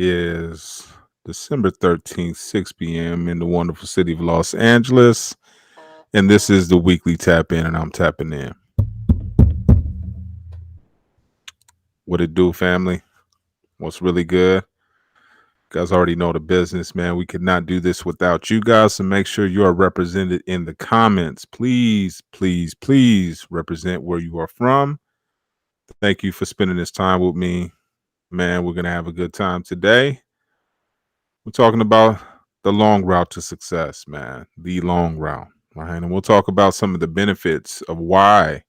Is December 13th, 6 p.m. in the wonderful city of Los Angeles. And this is the weekly tap in, and I'm tapping in. What it do, family? What's really good? You guys already know the business, man. We could not do this without you guys. So make sure you are represented in the comments. Please, please, please represent where you are from. Thank you for spending this time with me. Man, we're going to have a good time today. We're talking about the long route to success, man. The long route, right? And we'll talk about some of the benefits of why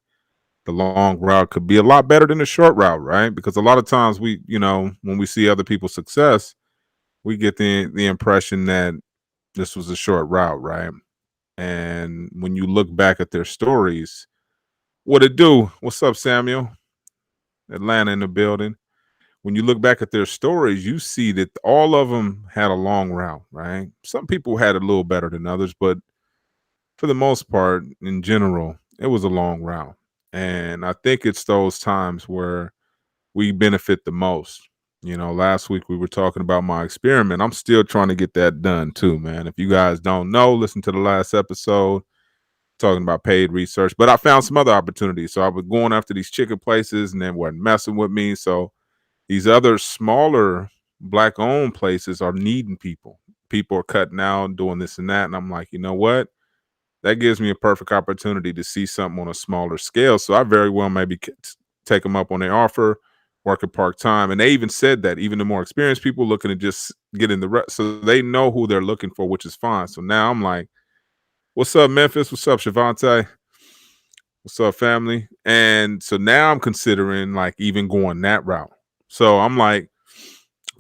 the long route could be a lot better than the short route, right? Because a lot of times when we see other people's success, we get the impression that this was a short route, right? And when you look back at their stories, what it do? What's up, Samuel? Atlanta in the building. When you look back at their stories, you see that all of them had a long route, right? Some people had it a little better than others, but for the most part, in general, it was a long route. And I think it's those times where we benefit the most. Last week we were talking about my experiment. I'm still trying to get that done too, man. If you guys don't know, listen to the last episode talking about paid research. But I found some other opportunities. So I was going after these chicken places and they weren't messing with me. So these other smaller black owned places are needing people. People are cutting out, doing this and that. And I'm like, you know what? That gives me a perfect opportunity to see something on a smaller scale. So I very well maybe take them up on their offer, work at part time. And they even said that even the more experienced people looking to just get in the so they know who they're looking for, which is fine. So now I'm like, what's up, Memphis? What's up, Shavante? What's up, family? And so now I'm considering like even going that route. So I'm like,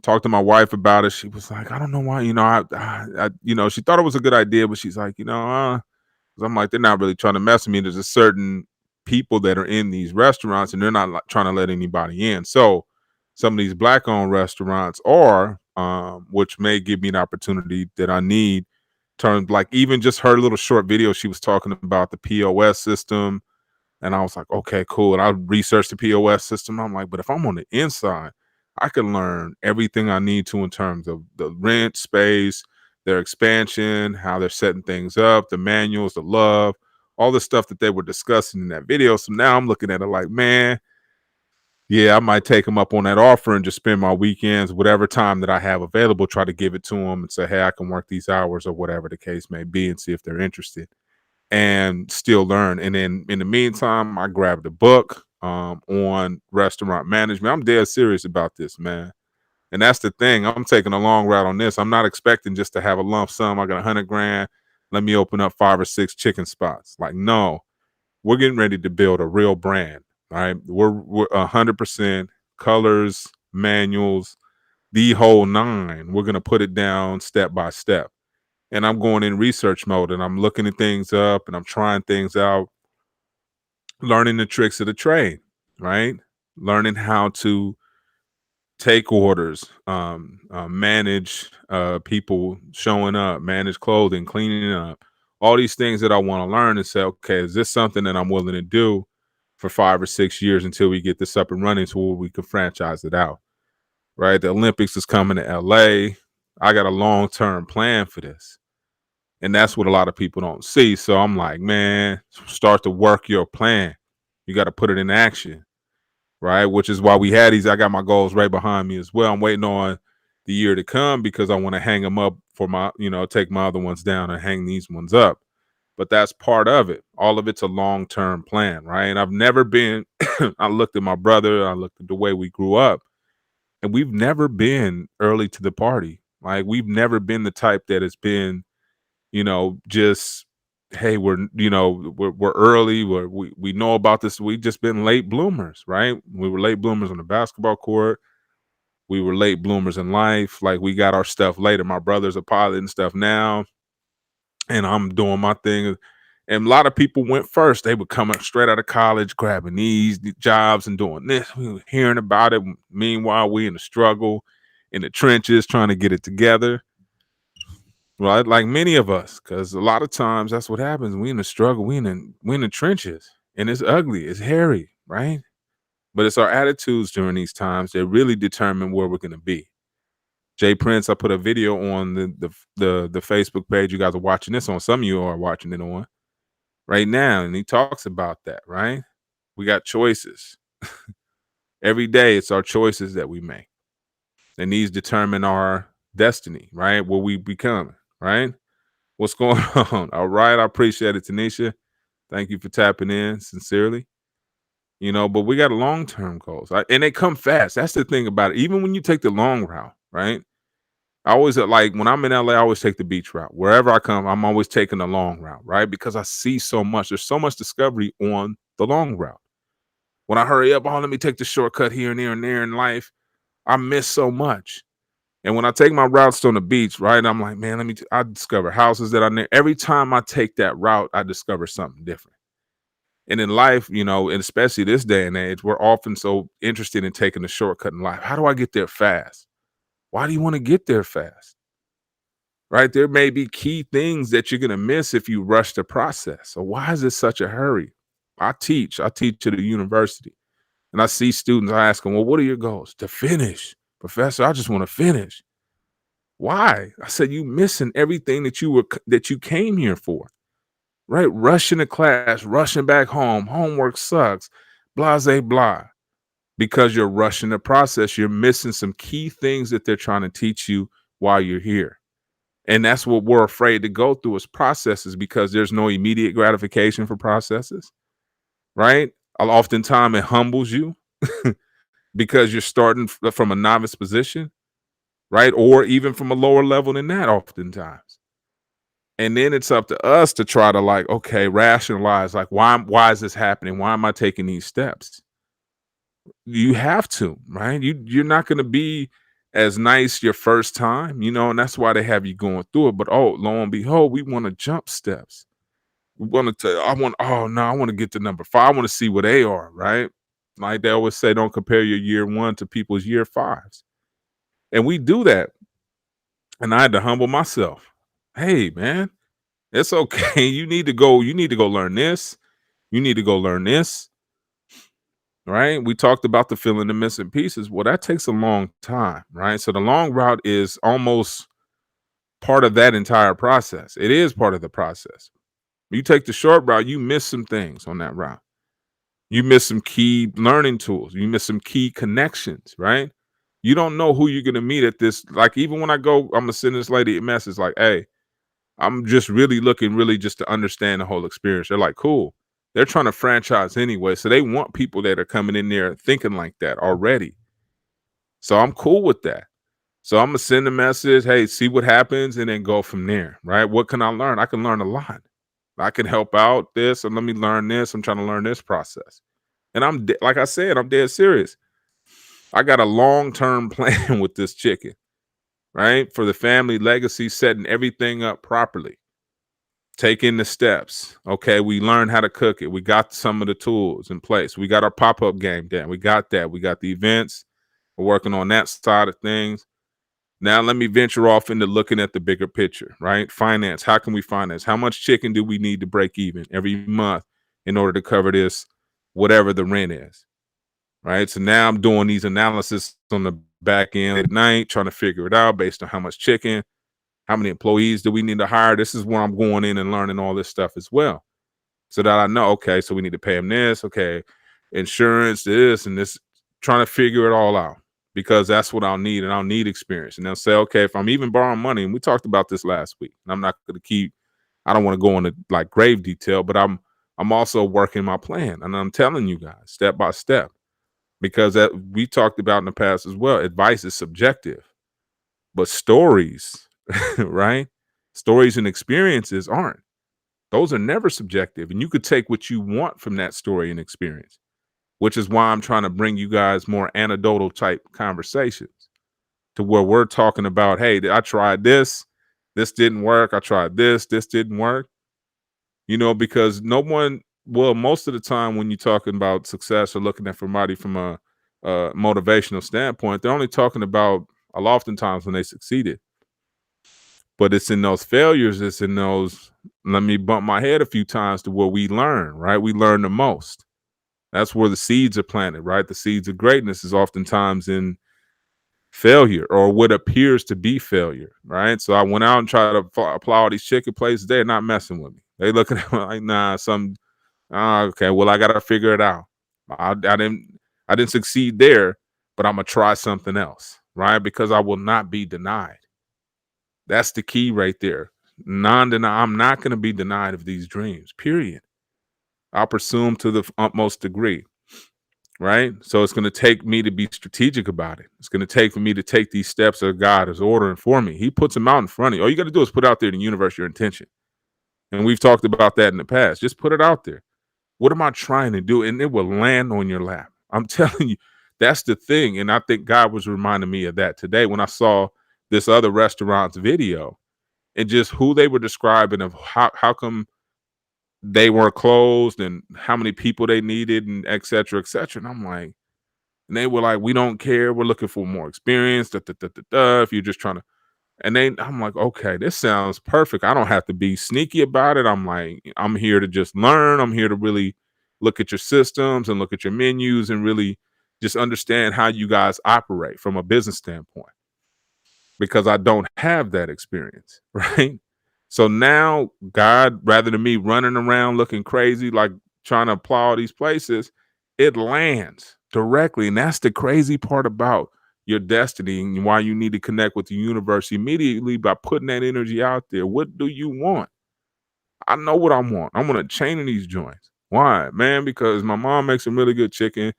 talked to my wife about it. She was like, I don't know why, she thought it was a good idea, but she's like, 'cause I'm like, they're not really trying to mess with me. There's a certain people that are in these restaurants and they're not trying to let anybody in. So some of these black owned restaurants are, which may give me an opportunity that I need. Turned like even just her little short video, she was talking about the POS system. And I was like, okay, cool. And I researched the POS system. I'm like, but if I'm on the inside, I can learn everything I need to in terms of the rent space, their expansion, how they're setting things up, the manuals, the love, all the stuff that they were discussing in that video. So now I'm looking at it like, man, yeah, I might take them up on that offer and just spend my weekends, whatever time that I have available, try to give it to them and say, hey, I can work these hours or whatever the case may be and see if they're interested and still learn. And then in the meantime, I grabbed a book on restaurant management. I'm dead serious about this, man. And that's the thing. I'm taking a long route on this. I'm not expecting just to have a lump sum. I got 100 grand. Let me open up 5 or 6 chicken spots. Like, no, we're getting ready to build a real brand. All right. We're 100% colors, manuals, the whole nine. We're going to put it down step by step. And I'm going in research mode and I'm looking at things up and I'm trying things out, learning the tricks of the trade, right? Learning how to take orders, manage people showing up, manage clothing, cleaning up, all these things that I want to learn and say, okay, is this something that I'm willing to do for 5 or 6 years until we get this up and running so we can franchise it out, right? The Olympics is coming to LA. I got a long-term plan for this. And that's what a lot of people don't see. So I'm like, man, start to work your plan. You got to put it in action, right? Which is why we had these. I got my goals right behind me as well. I'm waiting on the year to come because I want to hang them up for my, take my other ones down and hang these ones up. But that's part of it. All of it's a long-term plan, right? And I've never been, I looked at my brother, I looked at the way we grew up, and we've never been early to the party. Like we've never been the type that has been just hey, we're early, we know about this. We've just been late bloomers, right? We were late bloomers on the basketball court. We were late bloomers in life. Like we got our stuff later. My brother's a pilot and stuff now, and I'm doing my thing. And a lot of people went first. They were coming straight out of college, grabbing these jobs and doing this. We were hearing about it. Meanwhile, we in the struggle, in the trenches, trying to get it together. Right, like many of us, because a lot of times that's what happens. We in the struggle, we in the trenches, and it's ugly, it's hairy, right? But it's our attitudes during these times that really determine where we're going to be. Jay Prince, I put a video on the Facebook page. You guys are watching this on. Some of you are watching it on right now, and he talks about that. Right, we got choices every day. It's our choices that we make, and these determine our destiny. Right, what we become. Right, what's going on? All right, I appreciate it, Tanisha. Thank you for tapping in sincerely. But we got long-term goals, and they come fast. That's the thing about it. Even when you take the long route, right? I always like when I'm in LA, I always take the beach route. Wherever I come, I'm always taking the long route, right? Because I see so much. There's so much discovery on the long route. When I hurry up, oh, let me take the shortcut here and there and there in life, I miss so much. And when I take my routes on the beach, right, I'm like, man, I discover houses that I never. Every time I take that route, I discover something different. And in life, and especially this day and age, we're often so interested in taking the shortcut in life. How do I get there fast? Why do you want to get there fast? Right? There may be key things that you're going to miss if you rush the process. So why is it such a hurry? I teach at a university, and I see students, I ask them, well, what are your goals? To finish. Professor, I just want to finish. Why? I said, you missing everything that you came here for. Right? Rushing to class, rushing back home, homework sucks, blase blah. Because you're rushing the process, you're missing some key things that they're trying to teach you while you're here. And that's what we're afraid to go through is processes because there's no immediate gratification for processes, right? Oftentimes it humbles you because you're starting from a novice position, right? Or even from a lower level than that oftentimes. And then it's up to us to try to okay, rationalize why is this happening? Why am I taking these steps? You have to, right? You're not going to be as nice your first time, and that's why they have you going through it. But lo and behold, we want to jump steps. We want to. Oh no, I want to get to number 5. I want to see where they are, right? Like they always say, don't compare your year 1 to people's year 5s, and we do that. And I had to humble myself. Hey, man, it's okay. You need to go. You need to go learn this. You need to go learn this. Right? We talked about the filling the missing pieces. Well, that takes a long time, right? So the long route is almost part of that entire process. It is part of the process. You take the short route, you miss some things on that route. You miss some key learning tools. You miss some key connections, right? You don't know who you're gonna meet at this. Like even when I go, I'm gonna send this lady a message like, hey, I'm just really looking just to understand the whole experience. They're like, cool. They're trying to franchise anyway. So they want people that are coming in there thinking like that already. So I'm cool with that. So I'm going to send a message, hey, see what happens and then go from there, right? What can I learn? I can learn a lot. I can help out this and let me learn this. I'm trying to learn this process. And like I said, I'm dead serious. I got a long-term plan with this chicken, right? For the family legacy, setting everything up properly. Taking the steps. Okay, we learned how to cook it. We got some of the tools in place. We got our pop-up game down. We got that. We got the events. We're working on that side of things. Now let me venture off into looking at the bigger picture, right? Finance. How can we finance? How much chicken do we need to break even every month in order to cover this, whatever the rent is, right? So now I'm doing these analysis on the back end at night, trying to figure it out based on how much chicken, how many employees do we need to hire? This is where I'm going in and learning all this stuff as well. So that I know, okay, so we need to pay them this, okay, insurance, this and this, trying to figure it all out because that's what I'll need and I'll need experience. And they'll say, okay, if I'm even borrowing money, and we talked about this last week, and I'm not going to I don't want to go into grave detail, but I'm also working my plan and I'm telling you guys step by step because that we talked about in the past as well. Advice is subjective, but stories, right? Stories and experiences aren't. Those are never subjective. And you could take what you want from that story and experience, which is why I'm trying to bring you guys more anecdotal type conversations to where we're talking about, hey, I tried this. This didn't work. I tried this. This didn't work. Because most of the time when you're talking about success or looking at somebody from a motivational standpoint, they're only talking about oftentimes when they succeeded. But it's in those failures, it's in those, let me bump my head a few times to where we learn, right? We learn the most. That's where the seeds are planted, right? The seeds of greatness is oftentimes in failure or what appears to be failure, right? So I went out and tried to apply all these chicken places. They're not messing with me. They looking at me like, nah, some okay, well, I gotta figure it out. I didn't succeed there, but I'm gonna try something else, right? Because I will not be denied. That's the key right there. Non-deny. I'm not gonna be denied of these dreams. Period. I'll pursue them to the utmost degree, right? So it's gonna take me to be strategic about it. It's gonna take for me to take these steps that God is ordering for me. He puts them out in front of you. All you got to do is put out there in the universe your intention, and we've talked about that in the past. Just put it out there. What am I trying to do? And it will land on your lap. I'm telling you, that's the thing. And I think God was reminding me of that today when I saw this other restaurant's video and just who they were describing of how come they weren't closed and how many people they needed and et cetera, et cetera. And I'm like, and they were like, we don't care. We're looking for more experience. Da, da, da, da, da, if you're just trying to and I'm like, okay, this sounds perfect. I don't have to be sneaky about it. I'm like, I'm here to just learn. I'm here to really look at your systems and look at your menus and really just understand how you guys operate from a business standpoint because I don't have that experience, right? So now, God, rather than me running around looking crazy, like trying to apply all these places, it lands directly. And that's the crazy part about your destiny and why you need to connect with the universe immediately by putting that energy out there. What do you want? I know what I want. I want a chain of these joints. Why? Man, because my mom makes some really good chicken.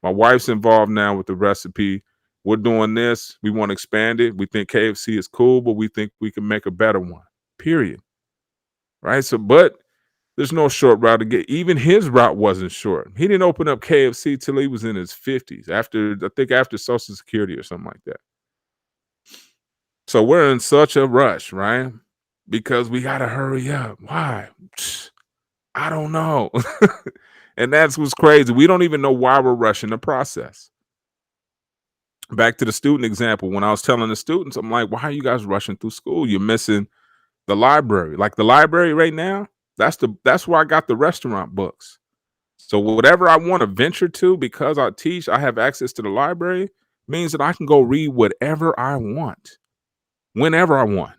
My wife's involved now with the recipe. We're doing this. We want to expand it. We think KFC is cool, but we think we can make a better one. Period. Right? So, but there's no short route to get. Even his route wasn't short. He didn't open up KFC till he was in his 50s, after Social Security or something like that. So we're in such a rush, right? Because we got to hurry up. Why? I don't know. And that's what's crazy. We don't even know why we're rushing the process. Back to the student example. When I was telling the students, I'm like, why are you guys rushing through school? You're missing the library. Like the library right now, that's where I got the restaurant books. So whatever I want to venture to, because I teach, I have access to the library, means that I can go read whatever I want, whenever I want.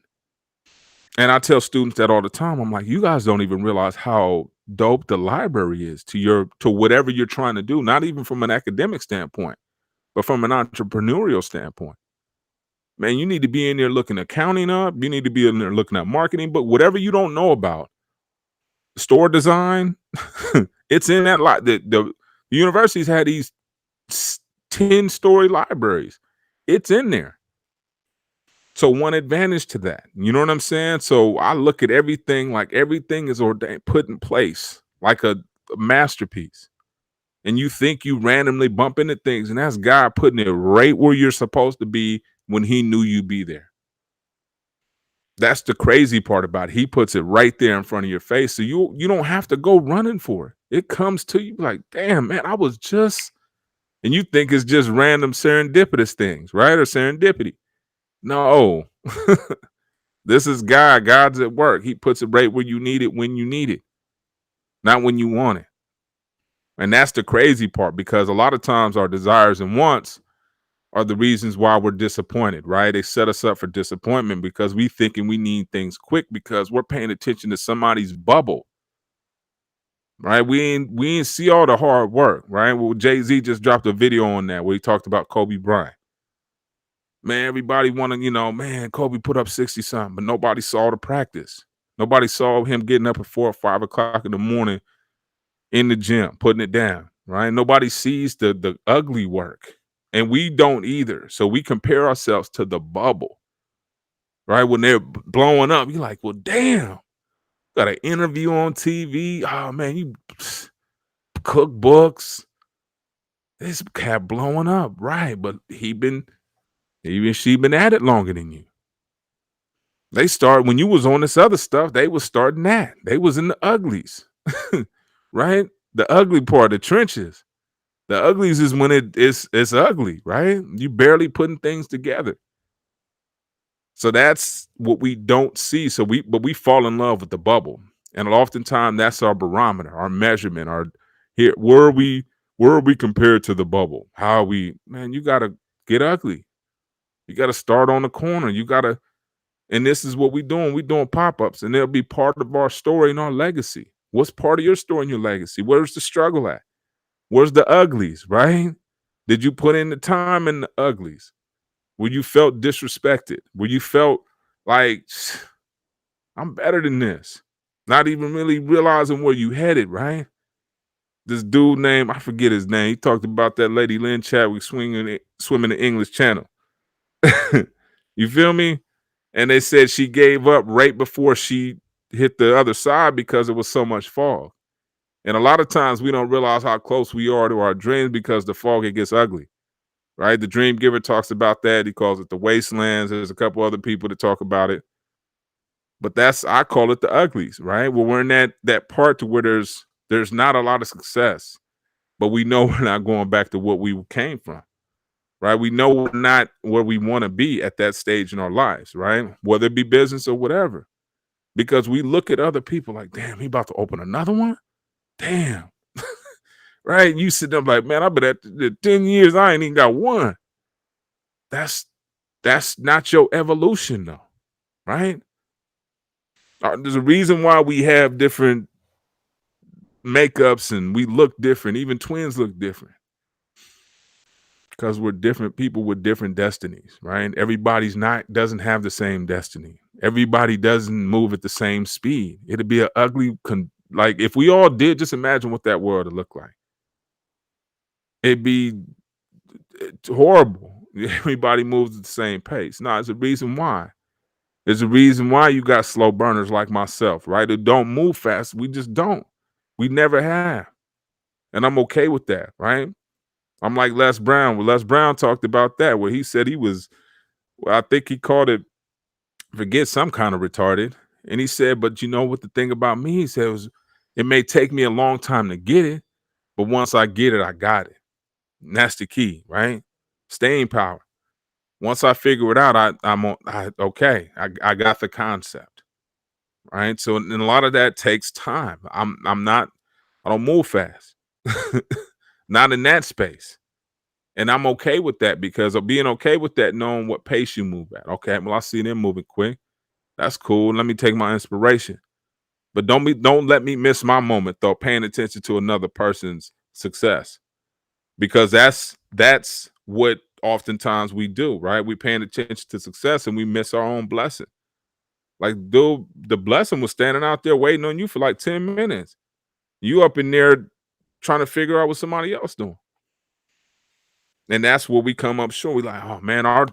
And I tell students that all the time. I'm like, you guys don't even realize how dope the library is to whatever you're trying to do, not even from an academic standpoint, but from an entrepreneurial standpoint. Man, you need to be in there looking accounting up. You need to be in there looking at marketing, but whatever you don't know about, store design, it's in that lot. The universities had these 10-story libraries. It's in there. So one advantage to that, you know what I'm saying? So I look at everything like everything is ordained, put in place like a masterpiece. And you think you randomly bump into things, and that's God putting it right where you're supposed to be when he knew you'd be there. That's the crazy part about it. He puts it right there in front of your face. So you don't have to go running for it. It comes to you like, damn, man, I was just, and you think it's just random serendipitous things, right? Or serendipity. No, this is God. God's at work. He puts it right where you need it when you need it, not when you want it. And that's the crazy part, because a lot of times our desires and wants are the reasons why we're disappointed, right? They set us up for disappointment because we thinking we need things quick because we're paying attention to somebody's bubble, right? We ain't see all the hard work, right? Well, Jay-Z just dropped a video on that where he talked about Kobe Bryant. Man, everybody wanted, man, Kobe put up 60 something, but nobody saw the practice. Nobody saw him getting up at 4 or 5 o'clock in the morning in the gym, putting it down, right? Nobody sees the ugly work, and we don't either. So we compare ourselves to the bubble, right? When they're blowing up, you're like, well, damn, got an interview on TV. Oh man, you cookbooks. This cat blowing up, right? But she been at it longer than you. They start when you was on this other stuff. They was starting that. They was in the uglies, right? The ugly part, the trenches. The uglies is when it's ugly, right? You barely putting things together. So that's what we don't see. But we fall in love with the bubble, and oftentimes that's our barometer, our measurement, where are we compared to the bubble? How are we? Man, you got to get ugly. You got to start on the corner. You got to, and this is what we're doing. We're doing pop-ups, and they'll be part of our story and our legacy. What's part of your story and your legacy? Where's the struggle at? Where's the uglies, right? Did you put in the time in the uglies? Where you felt disrespected? Where you felt like I'm better than this? Not even really realizing where you headed, right? This dude named, I forget his name. He talked about that lady Lynn Chadwick swimming the English Channel. You feel me? And they said she gave up right before she hit the other side because it was so much fog. And a lot of times we don't realize how close we are to our dreams because the fog, it gets ugly, right? The Dream Giver talks about that. He calls it the wastelands. There's a couple other people that talk about it. But I call it the uglies, right? Well, we're in that part to where there's not a lot of success, but we know we're not going back to what we came from, right? We know we're not where we want to be at that stage in our lives, right? Whether it be business or whatever, because we look at other people like, damn, he about to open another one. Damn, right? You sit there like, man, I've been at the 10 years, I ain't even got one. That's not your evolution, though, right? There's a reason why we have different makeups and we look different. Even twins look different because we're different people with different destinies, right? Everybody's doesn't have the same destiny. Everybody doesn't move at the same speed. It'd be an ugly, like if we all did, just imagine what that world would look like. It'd be horrible. Everybody moves at the same pace. No, it's a reason why. There's a reason why you got slow burners like myself, right? Who don't move fast. We just don't. We never have. And I'm okay with that, right? I'm like Les Brown. Well, Les Brown talked about that, where he said he was, well, I think he called it, forget, some kind of retarded. And he said, but you know what the thing about me, he said, was it may take me a long time to get it, but once I get it, I got it. And that's the key, right? Staying power. Once I figure it out, I got the concept, right? So, and a lot of that takes time. I don't move fast, not in that space. And I'm okay with that because of being okay with that, knowing what pace you move at. Okay, well, I see them moving quick. That's cool. Let me take my inspiration. But don't let me miss my moment though, paying attention to another person's success. Because that's what oftentimes we do, right? We paying attention to success and we miss our own blessing. Like, dude, the blessing was standing out there waiting on you for like 10 minutes. You up in there trying to figure out what somebody else doing. And that's where we come up short. We like, oh man, our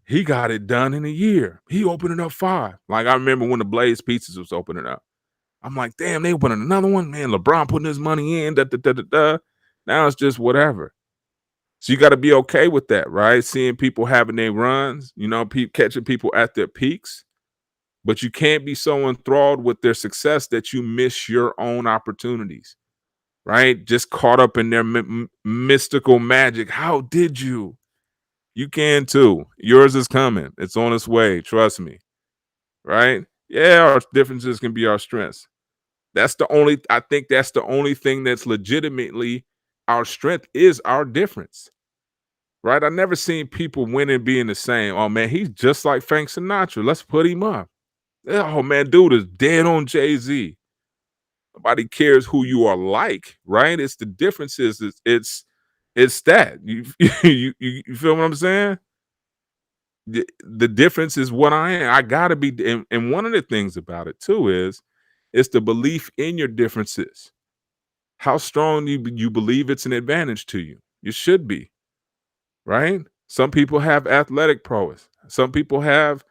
he got it done in a year. He opened up 5. Like I remember when the Blaze Pizzas was opening up. I'm like, damn, they opening another one. Man, LeBron putting his money in. Da, da, da, da, da. Now it's just whatever. So you got to be okay with that, right? Seeing people having their runs, catching people at their peaks. But you can't be so enthralled with their success that you miss your own opportunities, right? Just caught up in their mystical magic. How did you? You can too. Yours is coming. It's on its way. Trust me. Right? Yeah, our differences can be our strengths. I think that's the only thing that's legitimately our strength is our difference. Right? I never seen people winning being the same. Oh man, he's just like Frank Sinatra. Let's put him up. Oh man, dude is dead on Jay-Z. Nobody cares who you are like, right? It's the differences. It's that. You feel what I'm saying? The difference is what I am. I gotta be, and one of the things about it too is it's the belief in your differences. How strong you believe it's an advantage to you. You should be, right? Some people have athletic prowess. Some people have,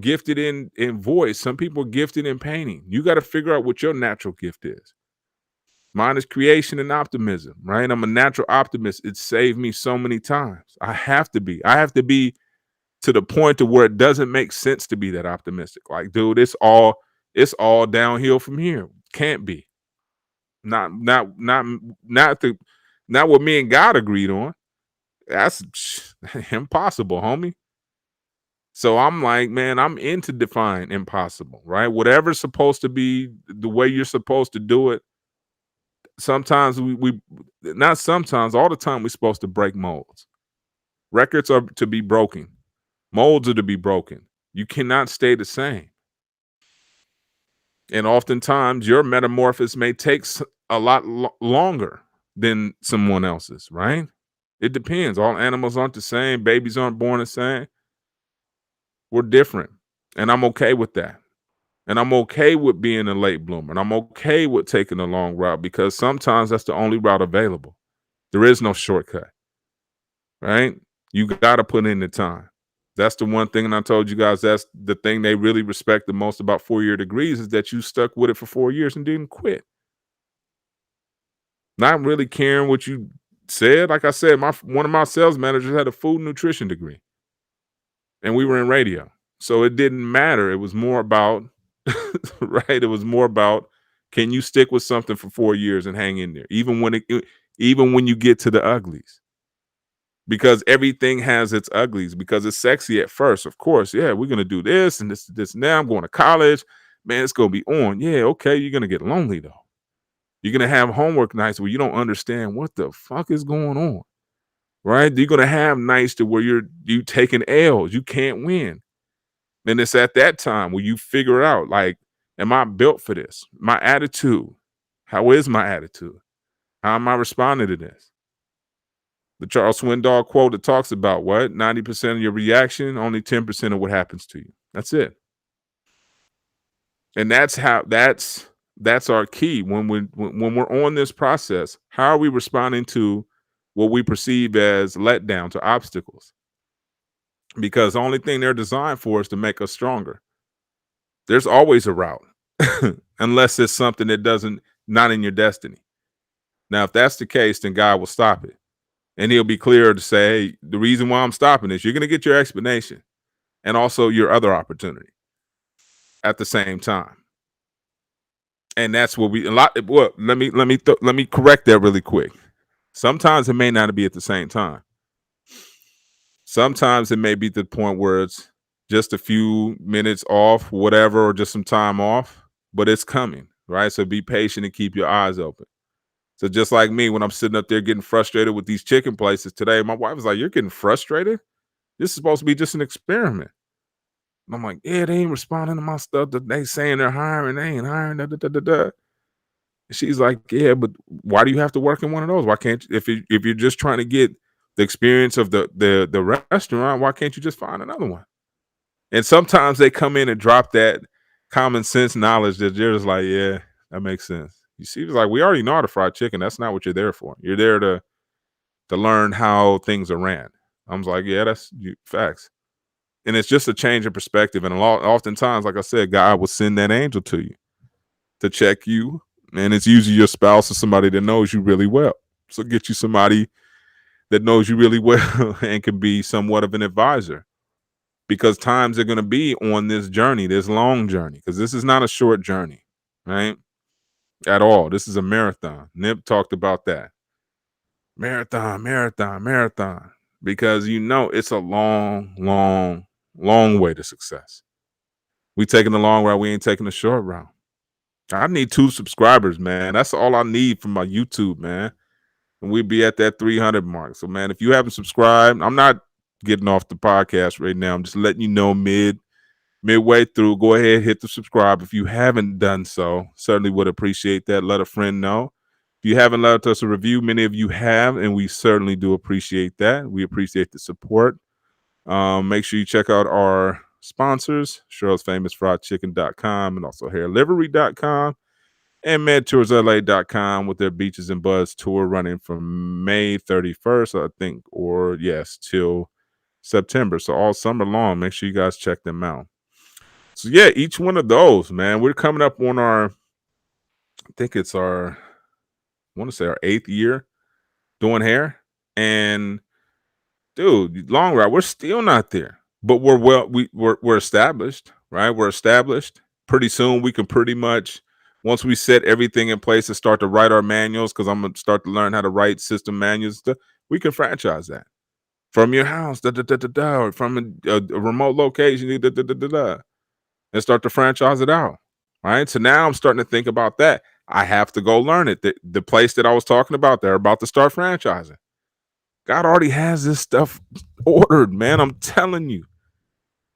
gifted in voice. Some people are gifted in painting. You got to figure out what your natural gift is. Mine is creation and optimism, right? I'm a natural optimist. It saved me so many times. I have to be. I have to be to the point to where it doesn't make sense to be that optimistic. Like, dude, it's all downhill from here. Can't be. Not what me and God agreed on. That's impossible, homie. So I'm like, man, I'm into defying impossible, right? Whatever's supposed to be the way you're supposed to do it. Sometimes we not sometimes, all the time we're supposed to break molds. Records are to be broken. Molds are to be broken. You cannot stay the same. And oftentimes, your metamorphosis may take a lot longer than someone else's, right? It depends. All animals aren't the same. Babies aren't born the same. We're different. And I'm okay with that. And I'm okay with being a late bloomer. And I'm okay with taking a long route because sometimes that's the only route available. There is no shortcut, right? You got to put in the time. That's the one thing. And I told you guys that's the thing they really respect the most about 4-year degrees is that you stuck with it for 4 years and didn't quit. Not really caring what you said. Like I said, one of my sales managers had a food nutrition degree and we were in radio. So it didn't matter. It was more about, right? It was more about, can you stick with something for 4 years and hang in there, even when you get to the uglies? Because everything has its uglies. Because it's sexy at first, of course. Yeah, we're gonna do this and this. Now I'm going to college. Man, it's gonna be on. Yeah, okay. You're gonna get lonely though. You're gonna have homework nights where you don't understand what the fuck is going on. Right? You're gonna have nights to where you taking L's. You can't win. And it's at that time where you figure out, like, am I built for this? My attitude. How is my attitude? How am I responding to this? The Charles Swindoll quote that talks about what? 90% of your reaction, only 10% of what happens to you. That's it. And that's our key when we're on this process. How are we responding to what we perceive as letdown, to obstacles? Because the only thing they're designed for is to make us stronger. There's always a route, unless it's something that not in your destiny. Now, if that's the case, then God will stop it. And he'll be clear to say, hey, the reason why I'm stopping is you're going to get your explanation and also your other opportunity at the same time. And that's what let me correct that really quick. Sometimes it may not be at the same time. Sometimes it may be to the point where it's just a few minutes off, whatever, or just some time off, but it's coming, right? So be patient and keep your eyes open. So just like me, when I'm sitting up there getting frustrated with these chicken places today, my wife was like, "You're getting frustrated? This is supposed to be just an experiment." And I'm like, "Yeah, they ain't responding to my stuff that they saying they're hiring. They ain't hiring. Da, da, da, da, da." She's like, "Yeah, but why do you have to work in one of those? Why can't you, if you're just trying to get the experience of the restaurant, why can't you just find another one?" And sometimes they come in and drop that common sense knowledge that you're just like, "Yeah, that makes sense." You see, it's like, we already know how to fry chicken. That's not what you're there for. You're there to learn how things are ran. I was like, yeah, that's facts. And it's just a change of perspective. And oftentimes, like I said, God will send that angel to you to check you. And it's usually your spouse or somebody that knows you really well. So get you somebody that knows you really well and can be somewhat of an advisor. Because times are going to be on this journey, this long journey, because this is not a short journey, right? At all. This is a marathon. Nip talked about that. Marathon, marathon, marathon. Because it's a long, long, long way to success. We taking the long route, we ain't taking the short route. I need 2 subscribers, man. That's all I need from my YouTube, man. And we'd be at that 300 mark. So, man, if you haven't subscribed, I'm not getting off the podcast right now. I'm just letting you know midway through, go ahead, hit the subscribe. If you haven't done so, certainly would appreciate that. Let a friend know. If you haven't left us a review, many of you have, and we certainly do appreciate that. We appreciate the support. Make sure you check out our sponsors, Cheryl'sFamousFriedChicken.com and also HairLivery.com and MedToursLA.com with their Beaches and Buds tour running from May 31st, I think, or yes, till September. So all summer long, make sure you guys check them out. So yeah, each one of those, man, we're coming up on I think it's I want to say our 8th year doing hair. And dude, long route, we're still not there, but we're established, right? We're established. Pretty soon we can pretty much, once we set everything in place and start to write our manuals, because I'm gonna start to learn how to write system manuals, we can franchise that from your house, or from a remote location, and start to franchise it out. Right. So now I'm starting to think about that. I have to go learn it. The place that I was talking about, they're about to start franchising. God already has this stuff ordered, man. I'm telling you.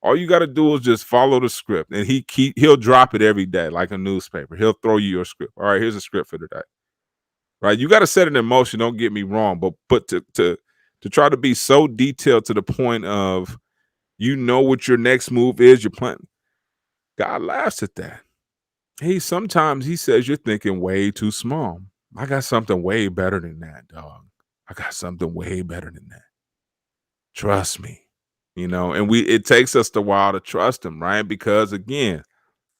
All you got to do is just follow the script, and he'll drop it every day like a newspaper. He'll throw you your script. All right, here's a script for today. Right? You got to set it in motion. Don't get me wrong, but to try to be so detailed to the point of what your next move is, your plan. God laughs at that. Sometimes he says you're thinking way too small. I got something way better than that, dog. I got something way better than that. Trust me. And it takes us a while to trust him, right? Because again,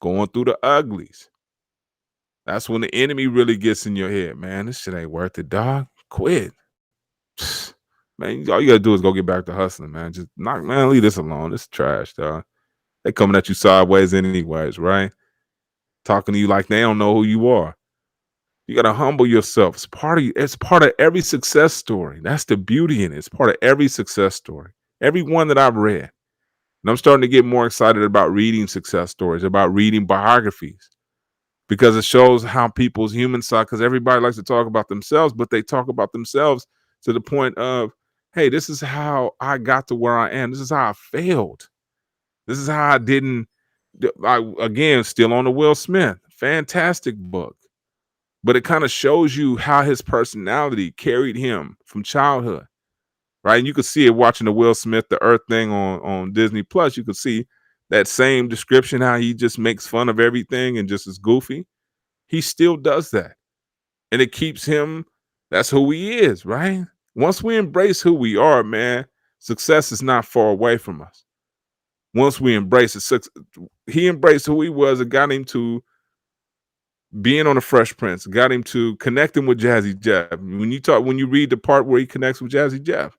going through the uglies. That's when the enemy really gets in your head, man. This shit ain't worth it, dog. Quit. Man, all you gotta do is go get back to hustling, man. Just leave this alone. It's trash, dog. They coming at you sideways anyways, right? Talking to you like they don't know who you are. You gotta humble yourself. It's part of every success story. That's the beauty in it. It's part of every success story. Every one that I've read. And I'm starting to get more excited about reading success stories, about reading biographies. Because it shows how people's human side, because everybody likes to talk about themselves, but they talk about themselves to the point of, hey, this is how I got to where I am. This is how I failed. This is how I didn't. Again, still on the Will Smith. Fantastic book. But it kind of shows you how his personality carried him from childhood. Right. And you could see it watching the Will Smith, the Earth thing on Disney Plus. You could see that same description, how he just makes fun of everything and just is goofy. He still does that. And it keeps him, that's who he is, right? Once we embrace who we are, man, success is not far away from us. Once we embrace it, he embraced who he was and got him to being on the Fresh Prince, got him to connecting with Jazzy Jeff. When you read the part where he connects with Jazzy Jeff,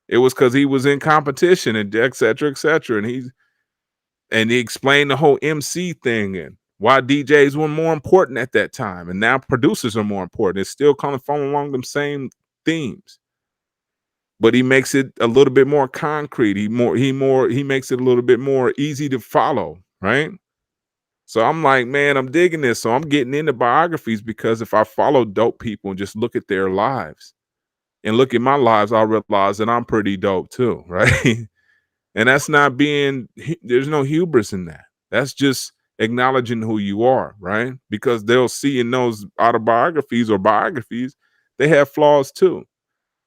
it was because he was in competition and et cetera, et cetera. And he explained the whole MC thing and why DJs were more important at that time. And now producers are more important. It's still kind of following along them same themes. But he makes it a little bit more concrete. He makes it a little bit more easy to follow, right? So I'm like, man, I'm digging this. So I'm getting into biographies because if I follow dope people and just look at their lives and look at my lives, I'll realize that I'm pretty dope too, right? And that's not there's no hubris in that. That's just acknowledging who you are, right? Because they'll see in those autobiographies or biographies, they have flaws too.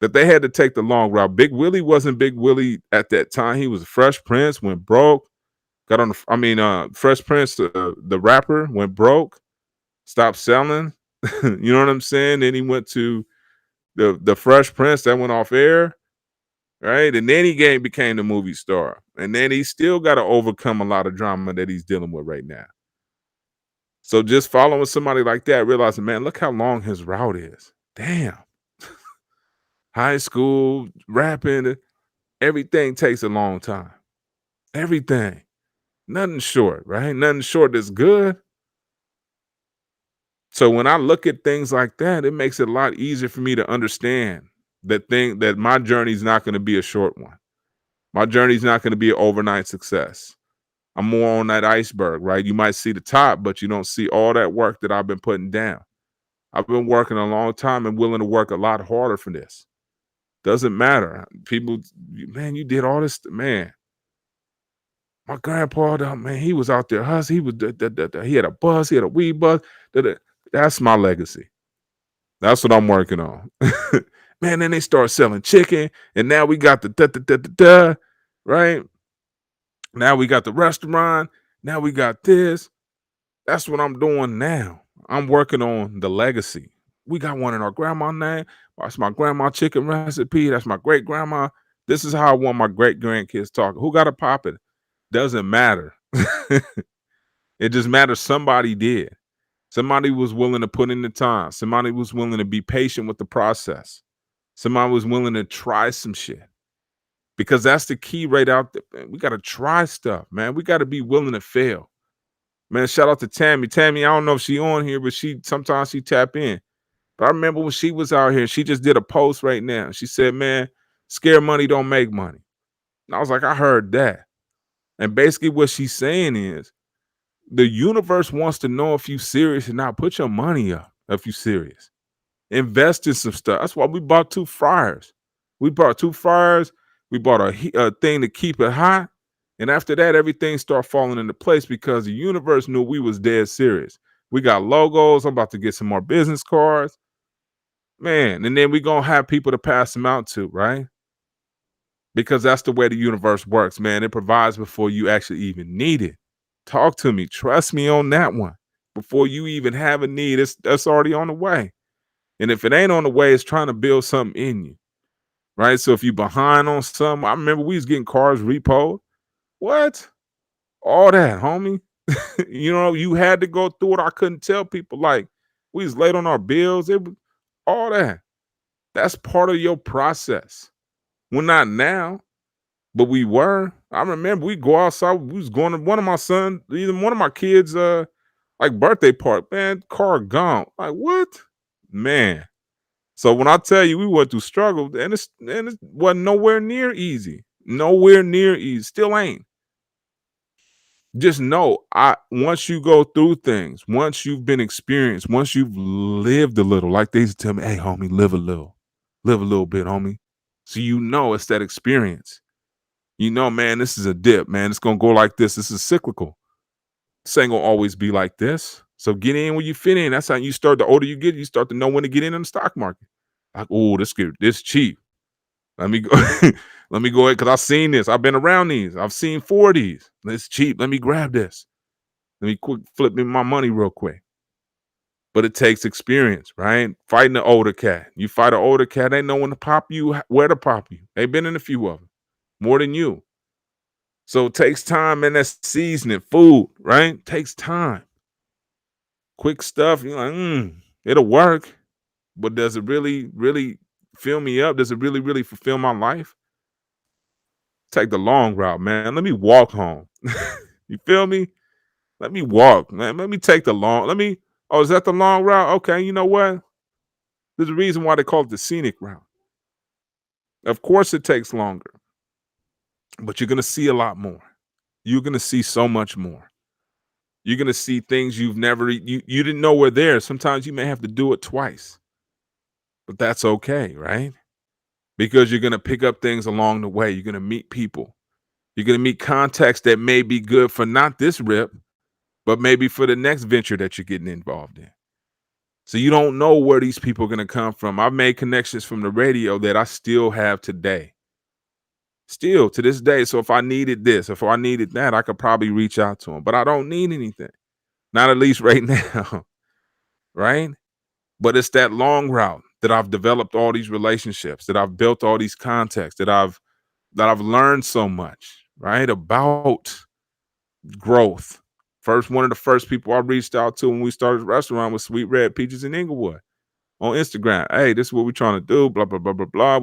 That they had to take the long route. Big Willie wasn't Big Willie at that time. He was a Fresh Prince, went broke. Fresh Prince, the rapper, went broke, stopped selling. You know what I'm saying? Then he went to the Fresh Prince that went off air, right? And then he became the movie star. And then he still got to overcome a lot of drama that he's dealing with right now. So just following somebody like that, realizing, man, look how long his route is. Damn. High school, rapping, everything takes a long time. Everything. Nothing short, right? Nothing short is good. So when I look at things like that, it makes it a lot easier for me to understand that my journey is not going to be a short one. My journey is not going to be an overnight success. I'm more on that iceberg, right? You might see the top, but you don't see all that work that I've been putting down. I've been working a long time and willing to work a lot harder for this. Doesn't matter. People, man, you did all this, man. My grandpa, man, he was out there hustling. He was, he had a bus, he had a weed bus. That's my legacy. That's what I'm working on. Man, then they start selling chicken, and now we got the right? Now we got the restaurant. Now we got this. That's what I'm doing now. I'm working on the legacy. We got one in our grandma's name. That's my grandma chicken recipe. That's my great grandma. This is how I want my great grandkids talking. Who got to pop it? Doesn't matter. It just matters somebody did. Somebody was willing to put in the time. Somebody was willing to be patient with the process. Somebody was willing to try some shit. Because that's the key right out there. Man, we got to try stuff, man. We got to be willing to fail. Man, shout out to Tammy. Tammy, I don't know if she on here, but sometimes she tap in. But I remember when she was out here, she just did a post right now. She said, man, scared money don't make money. And I was like, I heard that. And basically what she's saying is the universe wants to know if you serious or not. Put your money up if you serious. Invest in some stuff. That's why we bought 2 fryers. We bought 2 fryers. We bought a thing to keep it hot. And after that, everything started falling into place because the universe knew we was dead serious. We got logos. I'm about to get some more business cards, man. And then we gonna have people to pass them out to, right? Because that's the way the universe works, man. It provides before you actually even need it. Talk to me. Trust me on that one. Before you even have a need, that's already on the way. And if it ain't on the way, it's trying to build something in you, right? So if you behind on something, I remember we was getting cars repoed. What? All that, homie. You had to go through it. I couldn't tell people like we was late on our bills. It was all that. That's part of your process. We're not now, but we were. I remember we go outside. We was going to one of my son, either one of my kids, like birthday party. Man, car gone. Like what? Man. So when I tell you we went through struggle, and it wasn't nowhere near easy. Nowhere near easy. Still ain't. Just know, I once you go through things, once you've been experienced, once you've lived a little, like they used to tell me, hey homie, live a little bit, homie. So you know it's that experience. You know, man, this is a dip, man. It's gonna go like this. This is cyclical. This ain't gonna always be like this. So get in when you fit in. That's how you start. The older you get, you start to know when to get in the stock market. Like, oh, this cheap. Let me go. Let me go ahead because I've seen this. I've been around these. I've seen 4 of these. It's cheap. Let me grab this. Let me quick flip me my money real quick. But it takes experience, right? Fighting the older cat. You fight an older cat, they know when to pop you, where to pop you. They've been in a few of them, more than you. So it takes time, and that's seasoning, food, right? Takes time. Quick stuff, you're like, it'll work. But does it really, really fill me up? Does it really, really fulfill my life? Take the long route, man. Let me walk home. You feel me? Let me walk, man. Let me take the long. Oh, is that the long route? Okay, you know what? There's a reason why they call it the scenic route. Of course, it takes longer, but you're gonna see a lot more. You're gonna see so much more. You're gonna see things you've never you didn't know were there. Sometimes you may have to do it twice, but that's okay, right? Because you're gonna pick up things along the way. You're gonna meet people. You're gonna meet contacts that may be good for not this rip, but maybe for the next venture that you're getting involved in. So you don't know where these people are going to come from. I've made connections from the radio that I still have today. Still to this day. So if I needed this, if I needed that, I could probably reach out to them. But I don't need anything. Not at least right now. Right? But it's that long route that I've developed all these relationships, that I've built all these contacts, that I've learned so much, right? About growth. One of the first people I reached out to when we started the restaurant was Sweet Red Peaches in Inglewood on Instagram. Hey, this is what we're trying to do. Blah, blah, blah, blah, blah.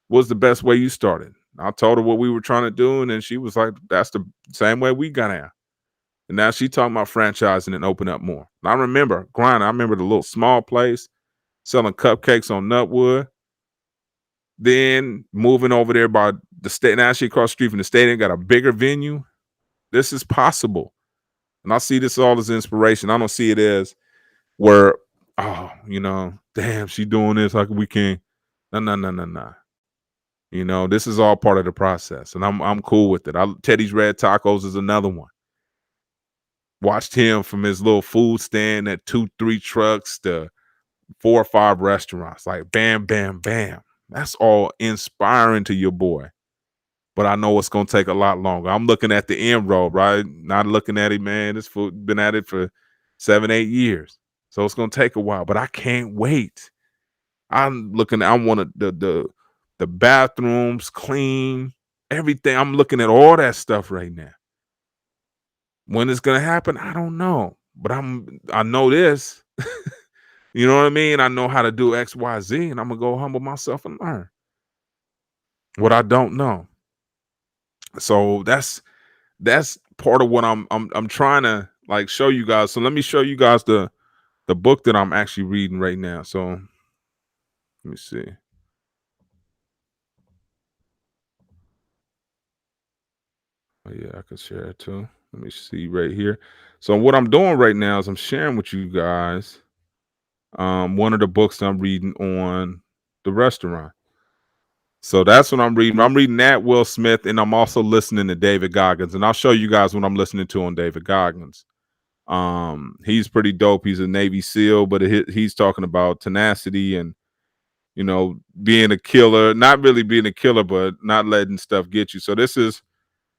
What's the best way you started? I told her what we were trying to do. And then she was like, that's the same way we got out. And now she talking about franchising and open up more. And I remember grinding. I remember the little small place selling cupcakes on Nutwood. Then moving over there by the state. Now she across the street from the stadium, got a bigger venue. This is possible. And I see this all as inspiration. I don't see it as where, oh, damn, she doing this. Like we can't. No, no, no, no, no. This is all part of the process, and I'm cool with it. Teddy's Red Tacos is another one. Watched him from his little food stand at 2-3 trucks to 4 or 5 restaurants. Like bam, bam, bam. That's all inspiring to your boy. But I know it's gonna take a lot longer. I'm looking at the end road, right? Not looking at it, man. This food been at it for 7, 8 years. So it's gonna take a while, but I can't wait. I want the bathrooms clean, everything. I'm looking at all that stuff right now. When it's gonna happen, I don't know. But I know this. You know what I mean? I know how to do X, Y, Z, and I'm gonna go humble myself and learn what I don't know. So that's part of what I'm trying to like show you guys. So let me show you guys the book that I'm actually reading right now. So let me see. Oh yeah, I can share it too. Let me see right here. So what I'm doing right now is I'm sharing with you guys one of the books I'm reading on the restaurant. So that's what I'm reading. I'm reading that Will Smith, and I'm also listening to David Goggins, and I'll show you guys what I'm listening to on David Goggins. He's pretty dope. He's a Navy SEAL, but he's talking about tenacity and being a killer, not really being a killer, but not letting stuff get you. So this is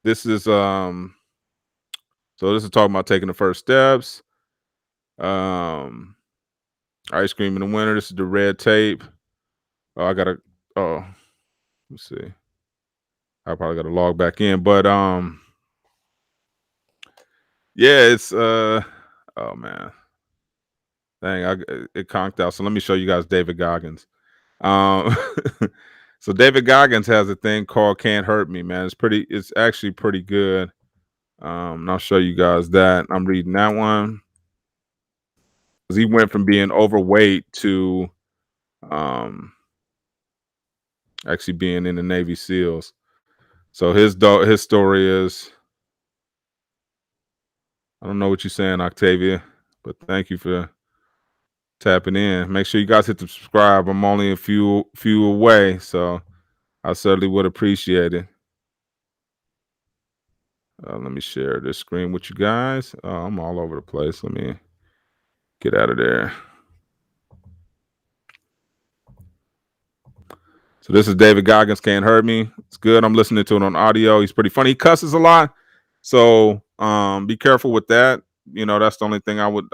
talking about taking the first steps. Ice cream in the winter. This is the red tape. Oh, I gotta. Oh, let's see. I probably gotta log back in, but yeah, it's oh man, dang, it conked out. So let me show you guys David Goggins. Um, so David Goggins has a thing called "Can't Hurt Me," man. It's actually pretty good. And I'll show you guys that. I'm reading that one because he went from being overweight to um actually being in the Navy SEALs. So his story is, I don't know what you're saying, Octavia, but thank you for tapping in. Make sure you guys hit the subscribe. I'm only a few away, so I certainly would appreciate it. Let me share this screen with you guys. I'm all over the place. Let me get out of there. So this is David Goggins, Can't Hurt Me. It's good. I'm listening to it on audio. He's pretty funny. He cusses a lot, so be careful with that. That's the only thing I would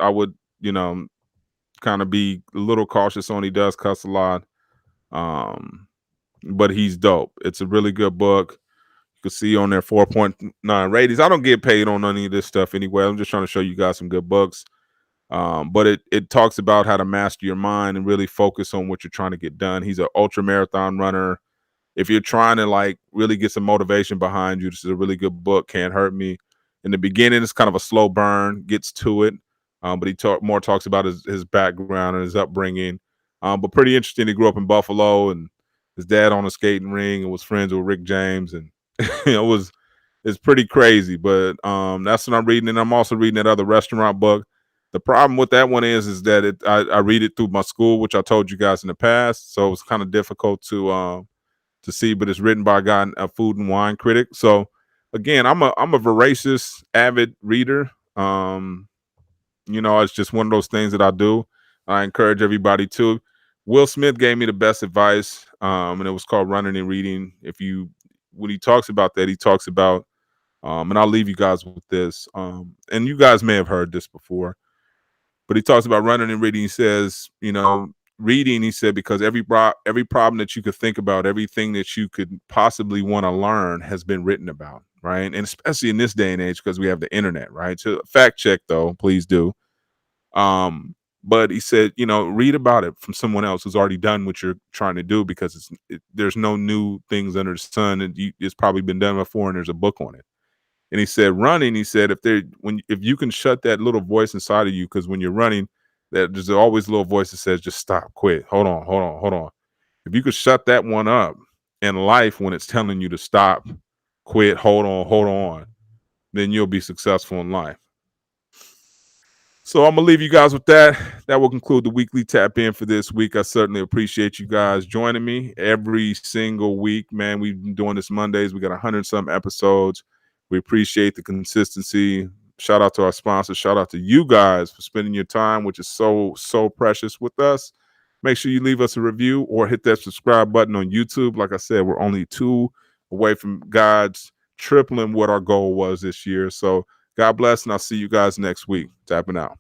kind of be a little cautious on. He does cuss a lot, but he's dope. It's a really good book. You can see on there 4.9 ratings. I don't get paid on any of this stuff anyway. I'm just trying to show you guys some good books. But it talks about how to master your mind and really focus on what you're trying to get done. He's an ultra marathon runner. If you're trying to like really get some motivation behind you, this is a really good book. Can't Hurt Me. In the beginning, it's kind of a slow burn, gets to it. But he talks about his background and his upbringing. But pretty interesting. He grew up in Buffalo, and his dad on a skating ring and was friends with Rick James, and it's pretty crazy. But that's what I'm reading, and I'm also reading that other restaurant book. The problem with that one is that I read it through my school, which I told you guys in the past, so it's kind of difficult to see. But it's written by a food and wine critic. So again, I'm a voracious, avid reader. It's just one of those things that I do. I encourage everybody to. Will Smith gave me the best advice, and it was called Running and Reading. When he talks about that, he talks about, and I'll leave you guys with this, and you guys may have heard this before, but he talks about running and reading. He says, reading, he said, because every problem that you could think about, everything that you could possibly want to learn has been written about, right? And especially in this day and age, because we have the internet, right? So fact check, though, please do. But he said, read about it from someone else who's already done what you're trying to do, because there's no new things under the sun, and it's probably been done before, and there's a book on it. And he said, running, he said, if you can shut that little voice inside of you, because when you're running, there's always a little voice that says, just stop, quit, hold on. If you could shut that one up in life when it's telling you to stop, quit, hold on, then you'll be successful in life. So I'm going to leave you guys with that. That will conclude the weekly tap in for this week. I certainly appreciate you guys joining me every single week, man. We've been doing this Mondays. We got 100-some episodes. We appreciate the consistency. Shout out to our sponsors. Shout out to you guys for spending your time, which is so, so precious with us. Make sure you leave us a review or hit that subscribe button on YouTube. Like I said, we're only 2 away from God's tripling what our goal was this year. So God bless, and I'll see you guys next week. Tapping out.